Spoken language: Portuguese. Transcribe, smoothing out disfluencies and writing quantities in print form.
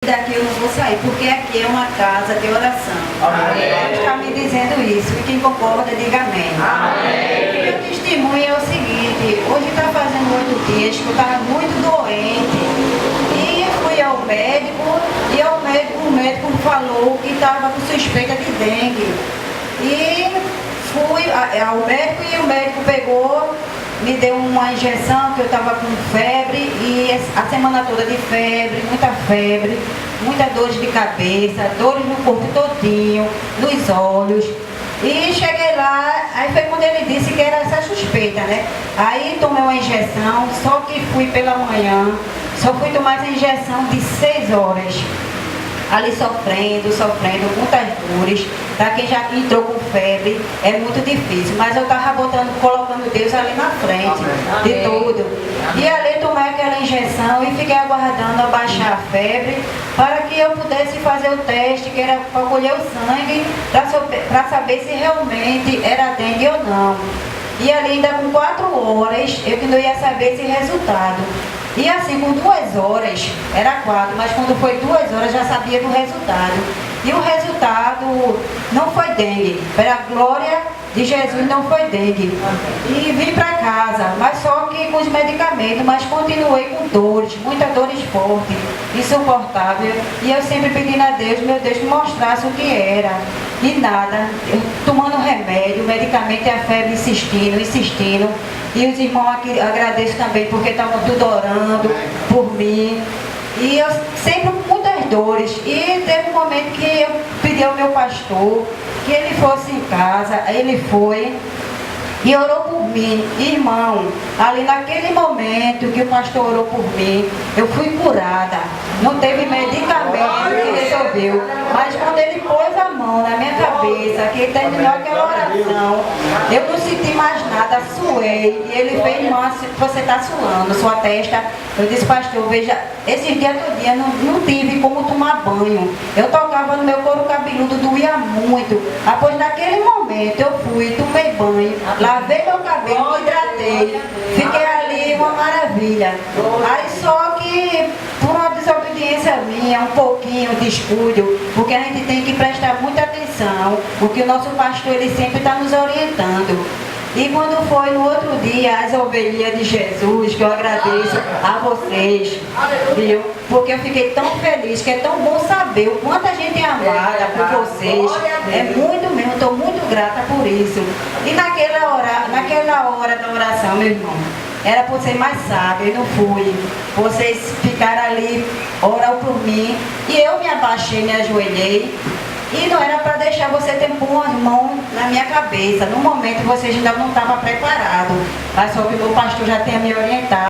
Daqui eu não vou sair, porque aqui é uma casa de oração. Deus está me dizendo isso, e quem concorda, diga amém. Amém. Meu testemunho é o seguinte: hoje está fazendo 8 dias que eu estava muito doente, e fui ao médico, e o médico falou que estava com suspeita de dengue. E fui ao médico, e o médico pegou, me deu uma injeção, que eu estava com febre, e a semana toda de febre, muita dores de cabeça, dores no corpo todinho, nos olhos. E cheguei lá, aí foi quando ele disse que era essa suspeita, né? Aí tomei uma injeção, só que fui pela manhã, só fui tomar essa injeção de 6 horas. Ali sofrendo, muitas dores. Para quem já entrou com febre, é muito difícil. Mas eu estava colocando Deus ali na frente de tudo. E ali tomei aquela injeção e fiquei aguardando abaixar a febre para que eu pudesse fazer o teste, que era para colher o sangue, para saber se realmente era dengue ou não. E ali ainda com 4 horas, eu que não ia saber esse resultado. E assim, com 2 horas, era 4, mas quando foi 2 horas já sabia do resultado. E o resultado não foi dengue, era a glória de Jesus, não foi dengue. E vim para casa, mas só que com os medicamentos, mas continuei com dores, muitas dores fortes, insuportável. E eu sempre pedindo a Deus, meu Deus, que mostrasse o que era. E nada, eu tomando remédio, medicamento e a febre insistindo. E os irmãos aqui agradeço também, porque estavam tudo orando por mim. E eu sempre com muitas dores. E teve um momento que eu pedi ao meu pastor que ele fosse em casa. Ele foi e orou por mim. Irmão, ali naquele momento que o pastor orou por mim, eu fui curada. Não teve medicamento que resolveu. Mas quando ele pôs a mão na minha cabeça, que ele terminou aquela oração, eu não senti mais nada, suei. E ele fez, irmã, você está suando, sua testa. Eu disse, pastor, veja, esses dias todinha não tive como tomar banho. Eu tocava no meu couro cabeludo, doía muito. Após naquele momento eu fui, tomei banho, lavei meu cabelo, hidratei. Fiquei ali uma maravilha. Aí só que por uma desobediência minha, um pouquinho de descuido, porque a gente tem que prestar muita atenção, porque o nosso pastor ele sempre está nos orientando. E quando foi no outro dia, as ovelhinhas de Jesus, que eu agradeço a vocês, viu? Porque eu fiquei tão feliz, que é tão bom saber o quanto a gente é amada por vocês. É muito mesmo, estou muito grata por isso. E naquela hora da oração, meu irmão, era por ser mais sábio, e não fui. Vocês ficaram ali, oraram por mim, e eu me abaixei, me ajoelhei. E não era para deixar você ter pôr as mãos na minha cabeça. No momento vocês ainda não estavam preparados. Mas só que o meu pastor já tinha me orientado.